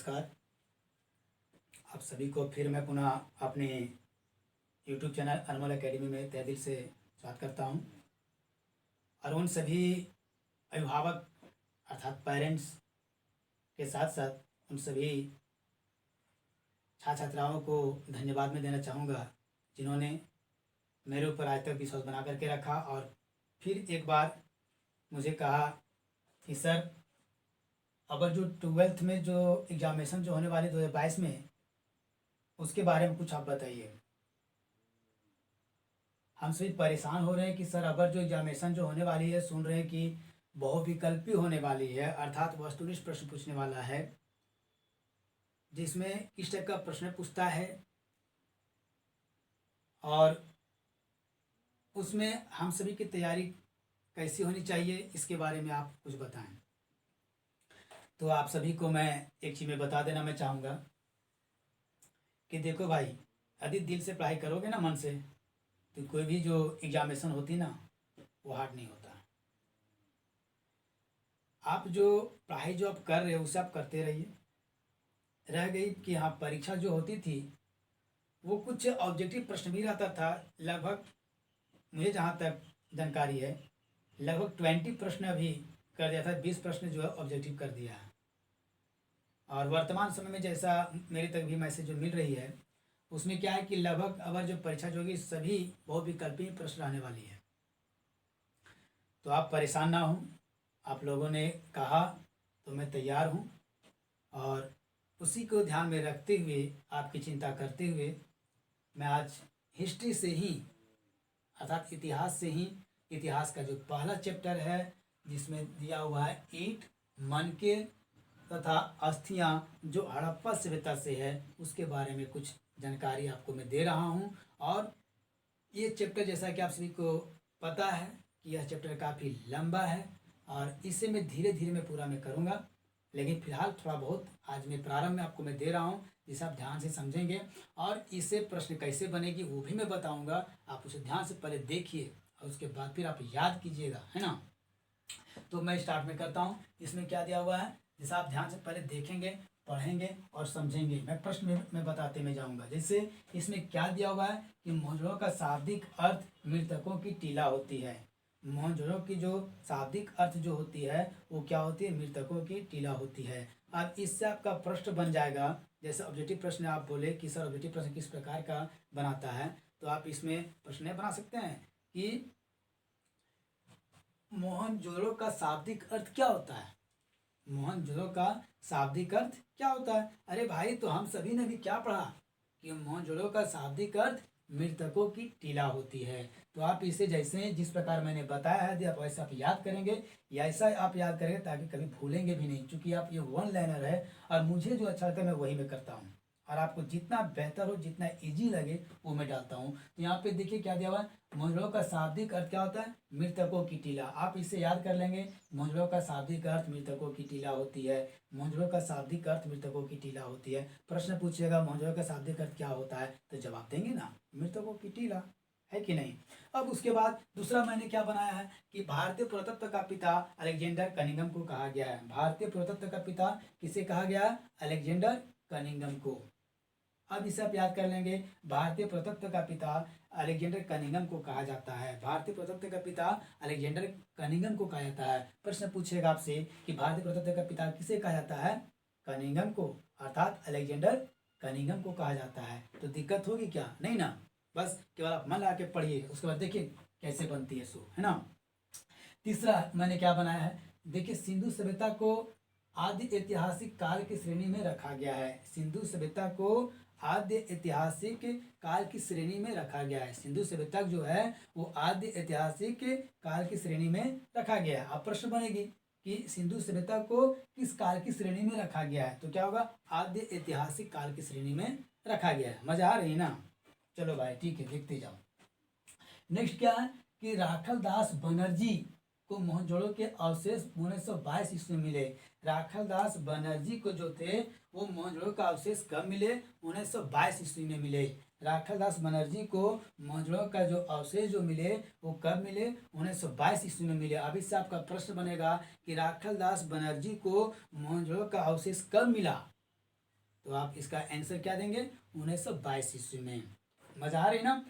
नमस्कार। आप सभी को फिर मैं पुनः अपने यूट्यूब चैनल अनमोल एकेडमी में तहे दिल से स्वागत करता हूं और उन सभी अभिभावक अर्थात पेरेंट्स के साथ साथ उन सभी छात्र छात्राओं को धन्यवाद मैं देना चाहूँगा जिन्होंने मेरे ऊपर आज तक विश्वास बना करके रखा और फिर एक बार मुझे कहा कि सर अब जो 12th में जो एग्जामिनेशन जो होने वाली 2022 में उसके बारे में कुछ आप बताइए। हम सभी परेशान हो रहे हैं कि सर अब जो एग्जामिनेशन जो होने वाली है सुन रहे हैं कि बहुविकल्पी होने वाली है, अर्थात वस्तुनिष्ठ प्रश्न पूछने वाला है जिसमें किस टाइप का प्रश्न पूछता है और उसमें हम सभी की तैयारी कैसी होनी चाहिए, इसके बारे में आप कुछ बताएं। तो आप सभी को मैं एक चीज़ में बता देना मैं चाहूँगा कि देखो भाई, यदि दिल से पढ़ाई करोगे ना, मन से, तो कोई भी जो एग्जामिनेशन होती ना वो हार्ड नहीं होता। आप जो पढ़ाई जो आप कर रहे हो उसे आप करते रहिए। रह गई कि हाँ परीक्षा जो होती थी वो कुछ ऑब्जेक्टिव प्रश्न भी रहता था, लगभग मुझे जहाँ तक जानकारी है लगभग 20 प्रश्न अभी कर दिया था, 20 प्रश्न जो है ऑब्जेक्टिव कर दिया है। और वर्तमान समय में जैसा मेरे तक भी मैसेज जो मिल रही है उसमें क्या है कि लगभग अगर जो परीक्षा जो होगी सभी बहुविकल्पीय प्रश्न रहने वाली है। तो आप परेशान ना हो, आप लोगों ने कहा तो मैं तैयार हूँ और उसी को ध्यान में रखते हुए आपकी चिंता करते हुए मैं आज हिस्ट्री से ही अर्थात इतिहास से ही इतिहास का जो पहला चैप्टर है जिसमें दिया हुआ है ईंट, मनके तथा अस्थियां जो हड़प्पा सभ्यता से है उसके बारे में कुछ जानकारी आपको मैं दे रहा हूं। और ये चैप्टर जैसा कि आप सभी को पता है कि यह चैप्टर काफ़ी लंबा है और इसे मैं धीरे धीरे मैं पूरा मैं करूँगा, लेकिन फिलहाल थोड़ा बहुत आज मैं प्रारंभ में आपको मैं दे रहा हूँ जिसे आप ध्यान से समझेंगे और इससे प्रश्न कैसे बनेगी वो भी मैं बताऊँगा। आप उसे ध्यान से पहले देखिए और उसके बाद फिर आप याद कीजिएगा, है ना। तो मैं स्टार्ट में करता हूँ। इसमें क्या दिया हुआ है जिसे आप ध्यान से पहले देखेंगे, पढ़ेंगे और समझेंगे। मैं प्रश्न में बताते मैं जाऊँगा। जैसे इसमें क्या दिया हुआ है कि मोहनजोदड़ो का शाब्दिक अर्थ मृतकों की टीला होती है। मोहनजोदड़ो की जो शाब्दिक अर्थ जो होती है वो क्या होती है, मृतकों की टीला होती है। अब इससे आपका प्रश्न बन जाएगा, जैसे ऑब्जेक्टिव प्रश्न आप बोले कि सर ऑब्जेक्टिव प्रश्न किस प्रकार का बनाता है, तो आप इसमें प्रश्न बना सकते हैं कि मोहनजोदड़ो का शाब्दिक अर्थ क्या होता है। मोहनजोदड़ो का शाब्दिक अर्थ क्या होता है? अरे भाई, तो हम सभी ने भी क्या पढ़ा कि मोहनजोदड़ो का शाब्दिक अर्थ मृतकों की टीला होती है। तो आप इसे जैसे जिस प्रकार मैंने बताया है आप वैसा आप याद करेंगे, या ऐसा आप याद करेंगे ताकि कभी भूलेंगे भी नहीं, क्योंकि आप ये वन लाइनर है और मुझे जो अच्छा लगता है मैं वही मैं करता हूँ और आपको जितना बेहतर हो जितना इजी लगे वो मैं डालता हूँ। तो यहाँ पे देखिए क्या दिया हुआ है, मोहनजोदड़ो का शाब्दिक अर्थ क्या होता है, मृतकों की टीला। आप इसे याद कर लेंगे, मोहनजोदड़ो का शाब्दिक अर्थ मृतकों की टीला होती है। मोहनजोदड़ो का शाब्दिक अर्थ मृतकों की टीला होती है। प्रश्न पूछिएगा मोहनजोदड़ो का शाब्दिक अर्थ क्या होता है तो जवाब देंगे ना, मृतकों की टीला, है कि नहीं। अब उसके बाद दूसरा मैंने क्या बनाया है कि भारतीय पुरातत्व का पिता अलेक्जेंडर कनिंघम को कहा गया है। भारतीय पुरातत्व का पिता किसे कहा गया है, अलेक्जेंडर कनिंघम को। अब इसे आप याद कर लेंगे, भारतीय पुरातत्व का पिता अलेक्जेंडर कनिंघम को कहा जाता है। भारतीय पुरातत्व का पिता अलेक्जेंडर कनिंघम को कहा जाता है। प्रश्न पूछेगा आपसे कि भारतीय पुरातत्व का पिता किसे कहा जाता है, कनिंघम को, अर्थात अलेक्जेंडर कनिंघम को कहा जाता है। तो दिक्कत होगी क्या, नहीं ना, बस केवल आप मन लगा के पढ़िए, उसके बाद देखिए कैसे बनती है सो, है ना। तीसरा मैंने क्या बनाया है, देखिए सिंधु सभ्यता को आदि ऐतिहासिक काल की श्रेणी में रखा गया है। सिंधु सभ्यता को आद्य ऐतिहासिक काल की श्रेणी में रखा गया है। सिंधु सभ्यता जो है वो आद्य ऐतिहासिक काल की श्रेणी में रखा गया है। अब प्रश्न बनेगी कि सिंधु सभ्यता को किस काल की श्रेणी में रखा गया है, तो क्या होगा, आद्य ऐतिहासिक काल की श्रेणी में रखा गया है। मजा आ रही है ना, चलो भाई ठीक है देखते जाओ। नेक्स्ट क्या है कि राखल दास बनर्जी को मोहनजोदड़ो के अवशेष 1922 ईस्वी में मिले। राखल दास बनर्जी को जो थे वो मोहनजोदड़ो का अवशेष कब मिले, 1922 ईस्वी में मिले। राखल दास बनर्जी को मोहनजोदड़ो का जो अवशेष जो मिले वो कब मिले, 1922 ईस्वी में मिले। अब इससे आपका प्रश्न बनेगा कि राखल दास बनर्जी को मोहनजोदड़ो का अवशेष कब मिला, तो आप इसका आंसर क्या देंगे 1922 ईस्वी में। मजा आ रही ना।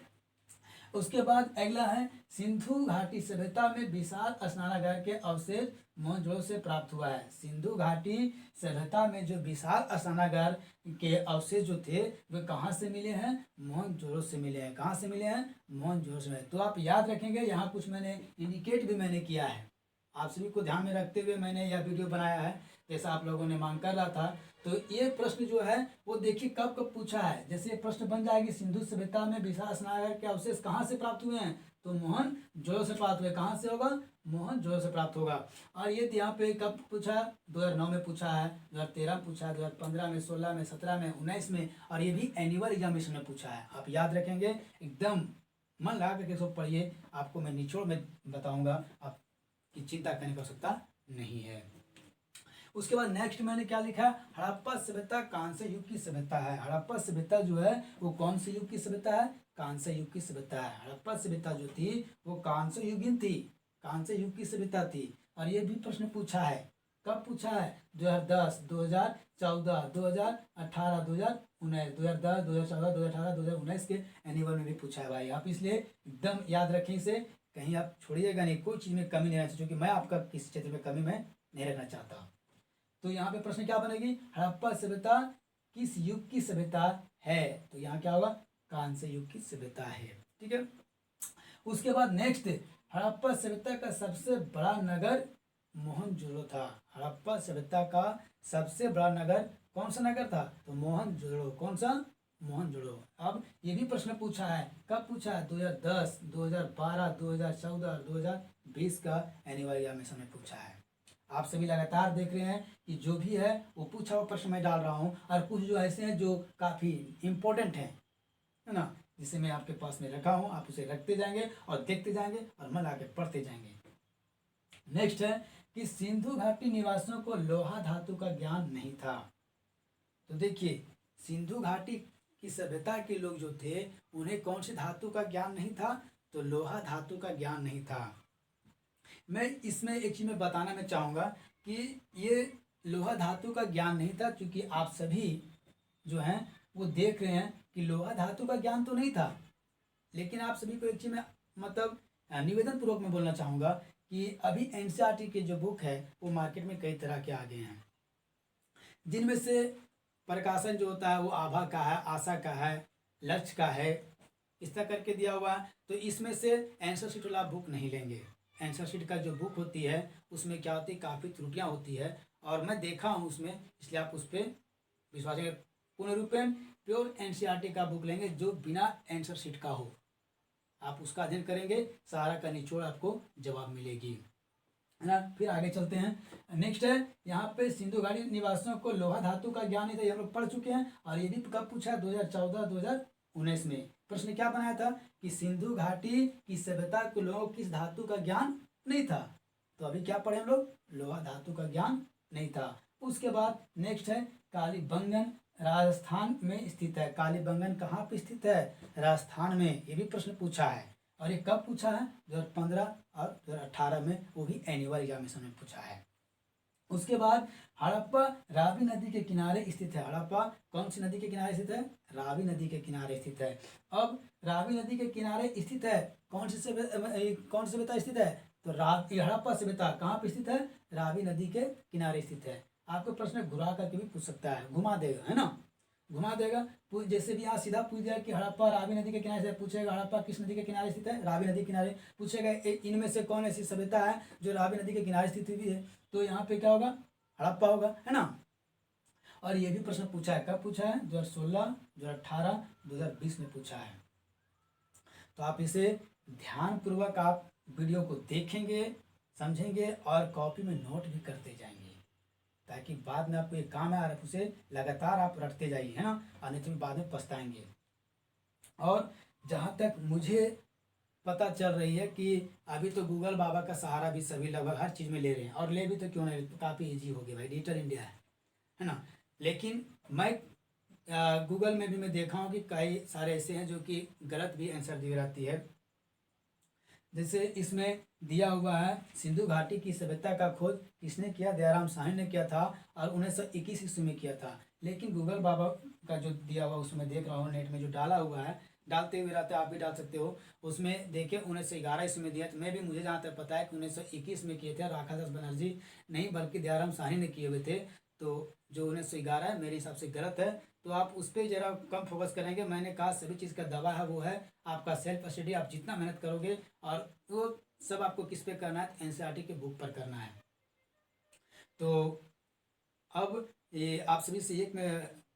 उसके बाद अगला है सिंधु घाटी सभ्यता में विशाल स्नानागार के अवशेष मोहनजोदड़ो से प्राप्त हुआ है। सिंधु घाटी सभ्यता में जो विशाल स्नानागार के अवशेष जो थे वे कहाँ से मिले हैं, मोहनजोदड़ो से मिले हैं। कहाँ से मिले हैं, मोहनजोदड़ो से। तो आप याद रखेंगे, यहाँ कुछ मैंने इंडिकेट भी मैंने किया है, आप सभी को ध्यान में रखते हुए मैंने यह वीडियो बनाया है, जैसा आप लोगों ने मांग कर रहा था। तो ये प्रश्न जो है वो देखिए कब कब पूछा है। जैसे प्रश्न बन जाएगी सिंधु सभ्यता में विशाल स्नानागार के अवशेष कहाँ से प्राप्त हुए हैं, तो मोहनजोदड़ो से प्राप्त हुए। कहाँ से होगा, मोहनजोदड़ो से प्राप्त होगा। और ये यहाँ पे कब पूछा, 2009 में पूछा है, 2013 में पूछा है, 2015 में, 16 में, 17 में, 19 में, और ये भी एनुअल एग्जामिनेशन में पूछा है। आप याद रखेंगे, एकदम मन लगा करके सब पढ़िए, आपको मैं निचोड़ में बताऊंगा, आपकी चिंता करने की आवश्यकता नहीं है। उसके बाद नेक्स्ट मैंने क्या लिखा है, हड़प्पा सभ्यता कांस्य युग की सभ्यता है। हड़प्पा सभ्यता जो है वो कौन से युग की सभ्यता है, कांस्य युग की सभ्यता है। हड़प्पा सभ्यता जो थी वो कांस्य युगीन थी, कांस्य युग की सभ्यता थी। और ये भी प्रश्न पूछा है, कब पूछा है, 2010, 2014, 2018, 2019, 2010, 2014, 2018, 2019 के एनुअल में भी पूछा है भाई। आप इसलिए एकदम याद रखें इसे, कहीं आप छोड़िएगा नहीं, कोई चीज़ में कमी नहीं रहना चाहिए, क्योंकि मैं आपका किसी क्षेत्र में कमी में नहीं रखना चाहता। तो यहाँ पे प्रश्न क्या बनेगी, हड़प्पा सभ्यता किस युग की सभ्यता है, तो यहाँ क्या होगा, कांस्य युग की सभ्यता है। ठीक है। उसके बाद नेक्स्ट, हड़प्पा सभ्यता का सबसे बड़ा नगर मोहनजोदड़ो था। हड़प्पा सभ्यता का सबसे बड़ा नगर कौन सा नगर था, तो मोहनजोदड़ो। कौन सा, मोहनजोदड़ो। अब ये भी प्रश्न पूछा है, कब पूछा है, 2010, 2012, 2014, 2020 का एनुअल एग्जामिनेशन में पूछा है। आप सभी लगातार देख रहे हैं कि जो भी है वो पूछा हुआ प्रश्न मैं डाल रहा हूँ, और कुछ जो ऐसे हैं जो काफ़ी इम्पोर्टेंट हैं, है ना, जिसे मैं आपके पास में रखा हूँ, आप उसे रखते जाएंगे और देखते जाएंगे और मन आके पढ़ते जाएंगे। नेक्स्ट है कि सिंधु घाटी निवासियों को लोहा धातु का ज्ञान नहीं था। तो देखिए, सिंधु घाटी की सभ्यता के लोग जो थे उन्हें कौन सी धातु का ज्ञान नहीं था, तो लोहा धातु का ज्ञान नहीं था। मैं इसमें एक चीज़ मैं बताना मैं चाहूँगा कि ये लोहा धातु का ज्ञान नहीं था, क्योंकि आप सभी जो हैं वो देख रहे हैं कि लोहा धातु का ज्ञान तो नहीं था। लेकिन आप सभी को एक चीज़ मैं मतलब निवेदन पूर्वक मैं बोलना चाहूँगा कि अभी एनसीईआरटी के जो बुक है वो मार्केट में कई तरह के आ गए हैं, जिनमें से प्रकाशन जो होता है वो आभा का है, आशा का है, लक्ष्य का है, इस तरह करके दिया हुआ है। तो इसमें से आंसर शीट वाला बुक नहीं लेंगे। आंसर शीट का जो बुक होती है उसमें क्या होती है, काफ़ी त्रुटियां होती है, और मैं देखा हूँ उसमें, इसलिए आप उस पर विश्वास करें। पूर्ण रूपेण प्योर एनसीईआरटी का बुक लेंगे जो बिना आंसर शीट का हो, आप उसका अध्ययन करेंगे, सारा का निचोड़ आपको जवाब मिलेगी, है ना। फिर आगे चलते हैं। नेक्स्ट है यहाँ पे सिंधु घाटी निवासियों को लोहा धातु का ज्ञान नहीं था, ये हम लोग पढ़ चुके हैं। और ये भी कब पूछा है, 2014, 2019 में। प्रश्न क्या बनाया था कि सिंधु घाटी की सभ्यता के लोगों को किस धातु का ज्ञान नहीं था। तो अभी क्या पढ़े हम लोग, लोहा धातु का ज्ञान नहीं था। उसके बाद नेक्स्ट है कालीबंगन राजस्थान में स्थित है। कालीबंगन कहाँ पे स्थित है, राजस्थान में। ये भी प्रश्न पूछा है, और ये कब पूछा है, 2015 और 2018 में, वो भी एनुअल एग्जामिनेशन में पूछा है। उसके बाद हड़प्पा रावी नदी के किनारे स्थित है। हड़प्पा कौन सी नदी के किनारे स्थित है, रावी नदी के किनारे स्थित है। अब रावी नदी के किनारे स्थित है, कौन सी सभ्यता स्थित है, तो हड़प्पा सभ्यता कहाँ पे स्थित है, रावी नदी के किनारे स्थित है। आपको प्रश्न घुरा करके भी पूछ सकता है, घुमा देगा, है ना, घुमा देगा। जैसे भी यहाँ सीधा पूछ दिया कि हड़प्पा रावी नदी के किनारे से, पूछेगा हड़प्पा किस नदी के किनारे स्थित है, रावी नदी के किनारे। पूछेगा इनमें से कौन ऐसी सभ्यता है जो रावी नदी के किनारे स्थित हुई है, तो यहाँ पे क्या होगा, हड़प्पा होगा, है ना। और ये भी प्रश्न पूछा है, कब पूछा है, 2016, 2018, 2020 में पूछा है। तो आप इसे ध्यानपूर्वक आप वीडियो को देखेंगे, समझेंगे और कॉपी में नोट भी करते जाएंगे, ताकि बाद में आपको ये काम है और आप उसे लगातार आप रटते जाइए, है ना, और नहीं तो बाद में पछताएंगे। और जहाँ तक मुझे पता चल रही है कि अभी तो गूगल बाबा का सहारा भी सभी लगभग हर चीज़ में ले रहे हैं, और ले भी तो क्यों नहीं, काफ़ी ईजी हो गया भाई, डिजिटल इंडिया है ना। लेकिन मैं गूगल में भी मैं देखा हूँ कि कई सारे ऐसे हैं जो कि गलत भी आंसर दी रहती है। जैसे इसमें दिया हुआ है सिंधु घाटी की सभ्यता का खोज किसने किया, दयाराम साहनी ने किया था, और 1921 ईस्वी में किया था। लेकिन गूगल बाबा का जो दिया हुआ उसमें देख रहा हूँ, नेट में जो डाला हुआ है, डालते हुए रहते हैं, आप भी डाल सकते हो। उसमें देखिए 1911 ईस्वी में दिया, तो मैं भी, मुझे जहाँ तक पता है कि 1921 में किए थे, राखादास बनर्जी नहीं बल्कि दयाराम साहनी ने किए हुए थे। तो जो 1911 है मेरे हिसाब से गलत है। तो आप उस पर जरा कम फोकस करेंगे। मैंने कहा सभी चीज़ का दवा है वो है आपका सेल्फ स्टडी। आप जितना मेहनत करोगे, और वो सब आपको किस पे करना है, एनसीईआरटी के बुक पर करना है। तो अब ये आप सभी से एक मैं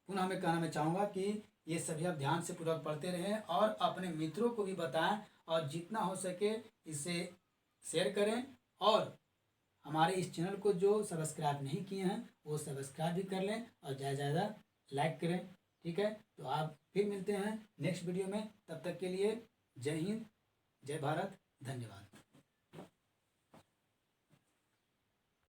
पुनः मैं कहना मैं चाहूँगा कि ये सभी आप ध्यान से पूरा पढ़ते रहें और अपने मित्रों को भी बताएं, और जितना हो सके इसे शेयर करें। और हमारे इस चैनल को जो सब्सक्राइब नहीं किए हैं वो सब्सक्राइब भी कर लें और ज़्यादा से ज़्यादा लाइक करें। ठीक है, तो आप फिर मिलते हैं नेक्स्ट वीडियो में। तब तक के लिए जय हिंद, जय भारत, धन्यवाद।